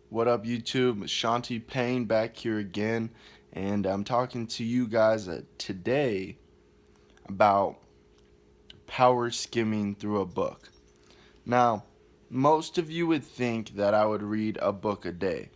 What up, YouTube? Shanti Payne back here again, and I'm talking to you guys today about power skimming through a book. Now, most of you would think that I would read a book a day.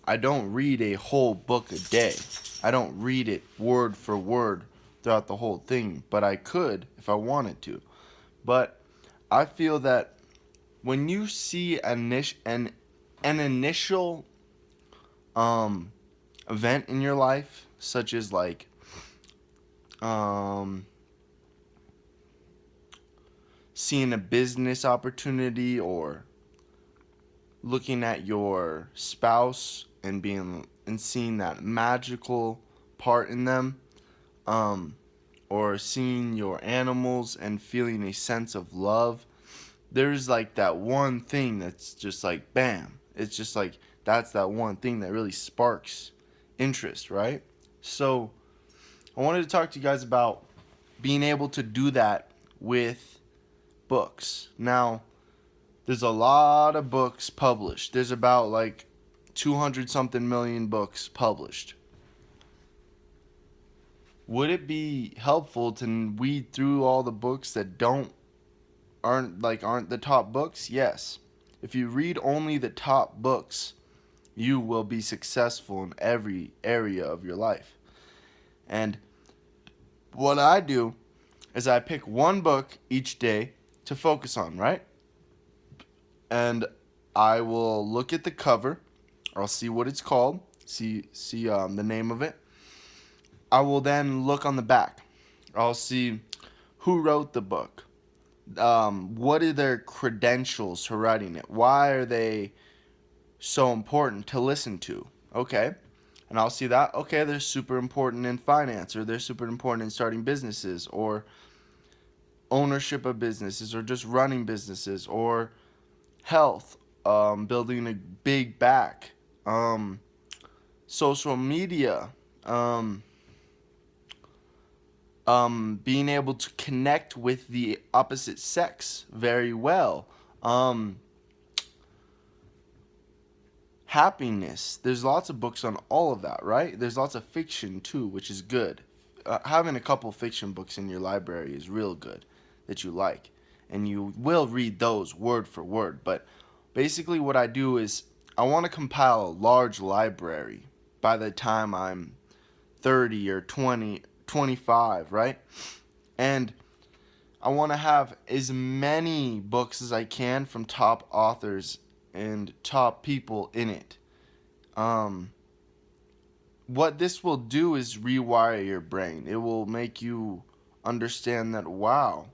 I don't read a whole book a day. I don't read it word for word throughout the whole thing, but I could if I wanted to. But I feel that when you see an initial um event in your life, such as like um, seeing a business opportunity or looking at your spouse and seeing that magical part in them, um, or seeing your animals and feeling a sense of love. There's like that one thing that's just like bam. It's just like that's that one thing that really sparks interest, right? So I wanted to talk to you guys about being able to do that with books. Now, there's a lot of books published. There's about like 200 something million books published. Would it be helpful to weed through all the books that aren't the top books? Yes. If you read only the top books, you will be successful in every area of your life. And what I do is I pick one book each day to focus on, right? And I will look at the cover. I'll see what it's called. See the name of it. I will then look on the back. I'll see who wrote the book. What are their credentials for writing it? Why are they so important to listen to? Okay. And I'll see that, okay, they're super important in finance, or they're super important in starting businesses, or ownership of businesses, or just running businesses, or health, building a big back, social media, um, being able to connect with the opposite sex very well, um, happiness. There's lots of books on all of that, right? There's lots of fiction too, which is good. Having a couple fiction books in your library is real good that you like, and you will read those word for word. But basically, what I do is I want to compile a large library by the time I'm 30 or 20, 25, right? And I want to have as many books as I can from top authors and top people in it. Um, what this will do is rewire your brain. It will make you understand that, wow,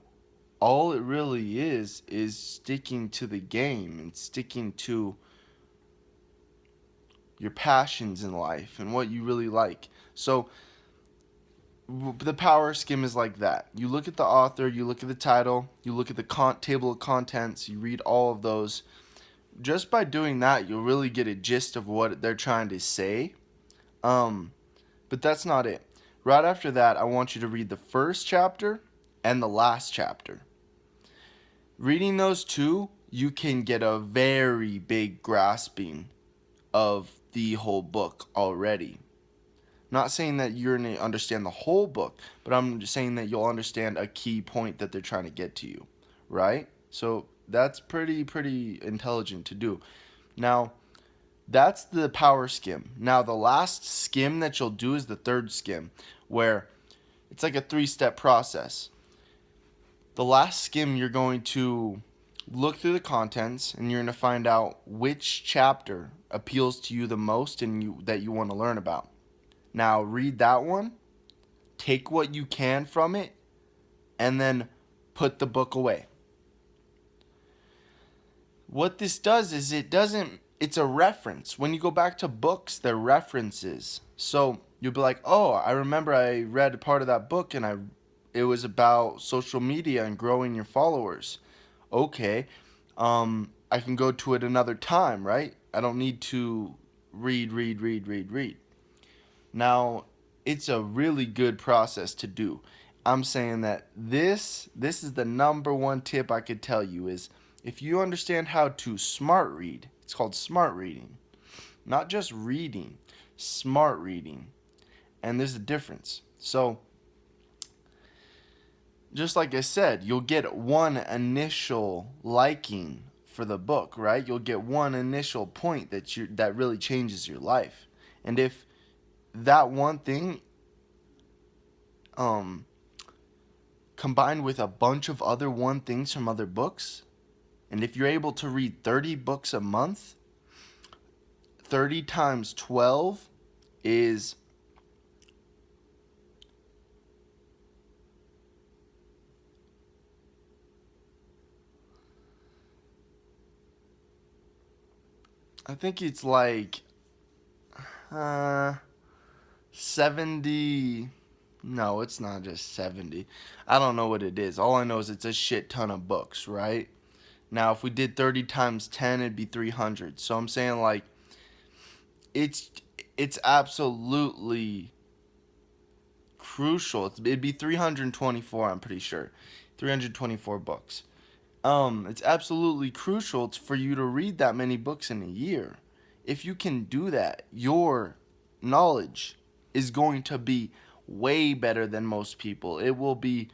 all it really is sticking to the game and sticking to your passions in life and what you really like. So the power skim is like that. You look at the author, you look at the title, you look at the table of contents, you read all of those. Just by doing that, you'll really get a gist of what they're trying to say. Um, but that's not it. Right after that, I want you to read the first chapter and the last chapter. Reading those two, you can get a very big grasping of the whole book already. Not saying that you're going to understand the whole book, but I'm just saying that you'll understand a key point that they're trying to get to you, right? So that's pretty intelligent to do. Now, that's the power skim. Now, the last skim that you'll do is the third skim, where it's like a 3-step process. The last skim, you're going to look through the contents and you're going to find out which chapter appeals to you the most and that you want to learn about. Now, read that one, take what you can from it, and then put the book away. What this does is it's a reference. When you go back to books, they're references. So you'll be like, oh, I remember I read a part of that book and it was about social media and growing your followers. Okay, I can go to it another time, right? I don't need to read. Now, it's a really good process to do. I'm saying that this is the number one tip I could tell you is if you understand how to smart read, it's called smart reading. not just reading, smart reading. And there's a difference. So, just like I said, you'll get one initial liking for the book, right? You'll get one initial point that really changes your life. And if that one thing um combined with a bunch of other one things from other books, and if you're able to read 30 books a month, 30 times 12 is I think it's like 70. No, it's not just 70. I don't know what it is. All I know is it's a shit ton of books, right? Now, if we did 30 times 10, it'd be 300. So I'm saying, like, it's it's absolutely crucial. It'd be 324, I'm pretty sure. 324 books. It's absolutely crucial for you to read that many books in a year. If you can do that, your knowledge is going to be way better than most people. You'll be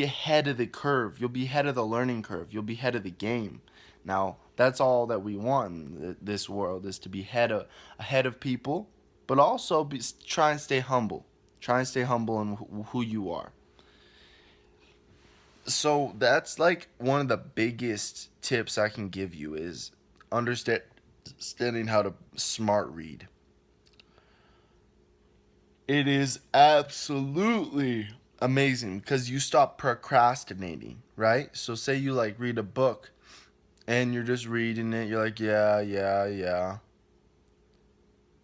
ahead of the curve. You'll be ahead of the learning curve. You'll be ahead of the game. Now, that's all that we want in this world, is to be ahead of people, but also try and stay humble. Try and stay humble in who you are. So that's like one of the biggest tips I can give you is understanding how to smart read. It is absolutely amazing because you stop procrastinating, right? So say you like read a book and you're just reading it, you're like, yeah, yeah, yeah.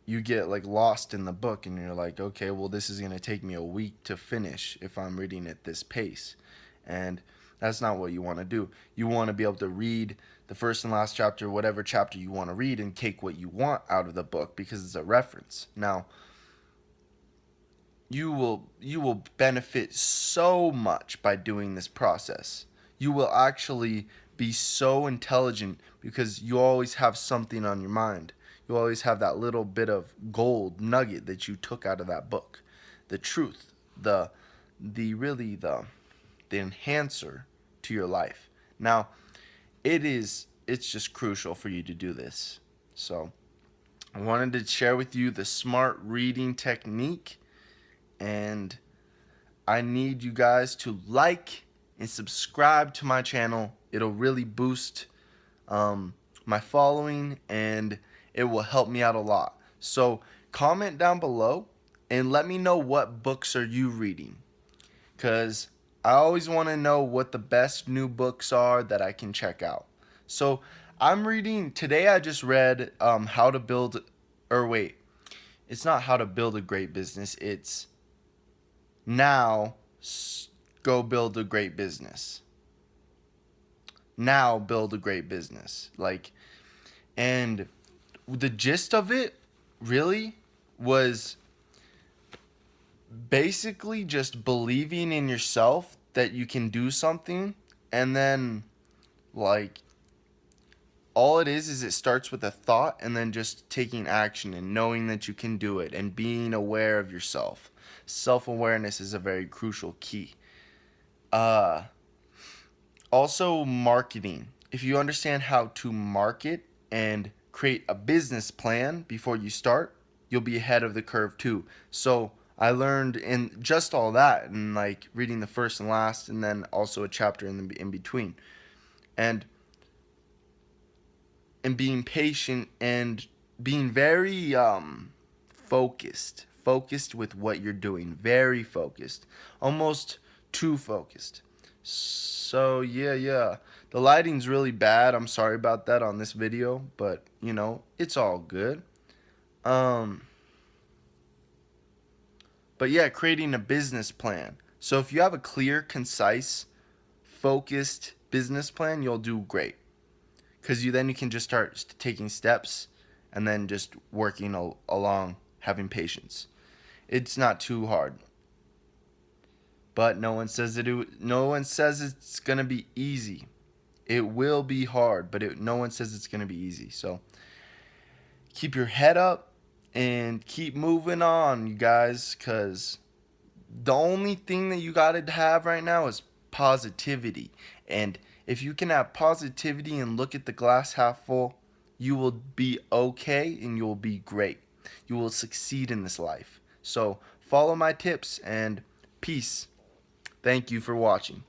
You get like lost in the book and you're like, okay, well, this is going to take me a week to finish if I'm reading at this pace. And that's not what you want to do. You want to be able to read the first and last chapter, whatever chapter you want to read, and take what you want out of the book because it's a reference. Now, you will benefit so much by doing this process. You will actually be so intelligent because you always have something on your mind. You always have that little bit of gold nugget that you took out of that book. The truth, the really the enhancer to your life. Now, it's just crucial for you to do this. So, I wanted to share with you the smart reading technique, and I need you guys to like and subscribe to my channel. It'll really boost my following, and it will help me out a lot. So comment down below and let me know what books are you reading, because I always want to know what the best new books are that I can check out. So I'm reading today. I just read how to build, or wait, it's not how to build a great business. It's now go build a great business. Now build a great business. Like, and the gist of it really was basically just believing in yourself that you can do something, and then like all it is it starts with a thought and then just taking action and knowing that you can do it and being aware of yourself. Self-awareness is a very crucial key. Uh Also, marketing. If you understand how to market and create a business plan before you start, you'll be ahead of the curve too. So I learned in just all that, and like reading the first and last, and then also a chapter in between, and being patient and being very focused with what you're doing, very focused, almost too focused. So yeah, the lighting's really bad. I'm sorry about that on this video, but you know, it's all good. um but yeah, creating a business plan. So if you have a clear, concise, focused business plan, you'll do great, because you can just start taking steps and then just working along, having patience. It's not too hard, but no one says it's gonna be easy. It will be hard, but no one says it's gonna be easy. So keep your head up and keep moving on, you guys, because the only thing that you got to have right now is positivity. And if you can have positivity and look at the glass half full, you will be okay and you will be great. You will succeed in this life. So follow my tips and peace. Thank you for watching.